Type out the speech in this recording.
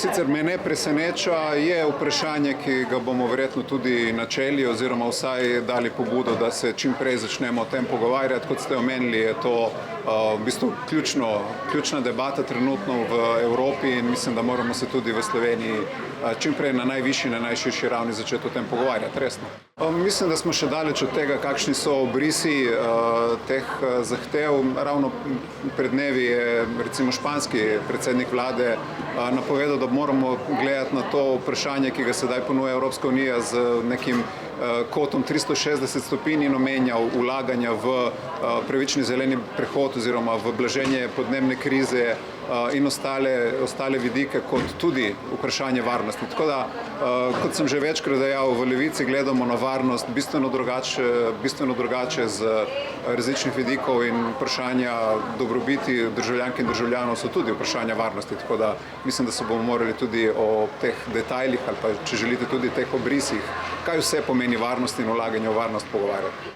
sicer me ne preseneča, je vprašanje, ki ga bomo verjetno tudi načeli oziroma vsaj dali pobudo, da se čim prej začnemo o tem pogovarjati. Kot ste omenili, je to v bistvu ključna debata trenutno v Evropi in mislim, da moramo se tudi v Sloveniji čim prej na najvišji, na najširši ravni začeti o tem pogovarjati, resno. Mislim, da smo še daleč od tega, kakšni so obrisi teh zahtev. Ravno pred dnevi je recimo španski predsednik vlade napovedal, da moramo gledati na to vprašanje, ki ga sedaj ponuja Evropska unija z nekim kotom 360 stopinj in omenjal vlaganja v pravični zeleni prehod oziroma v blaženje podnebne krize in ostale vidike kot tudi vprašanje varnosti. Tako da, kot sem že večkrat dejal, v Levici gledamo na varnost bistveno drugače z različnih vidikov in vprašanja dobrobiti državljank in državljanov so tudi vprašanja varnosti. Tako da mislim, da se bomo morali tudi o teh detajlih ali pa, če želite, tudi teh obrisih, kaj vse pomeni varnost in vlaganje v varnost, pogovarjati.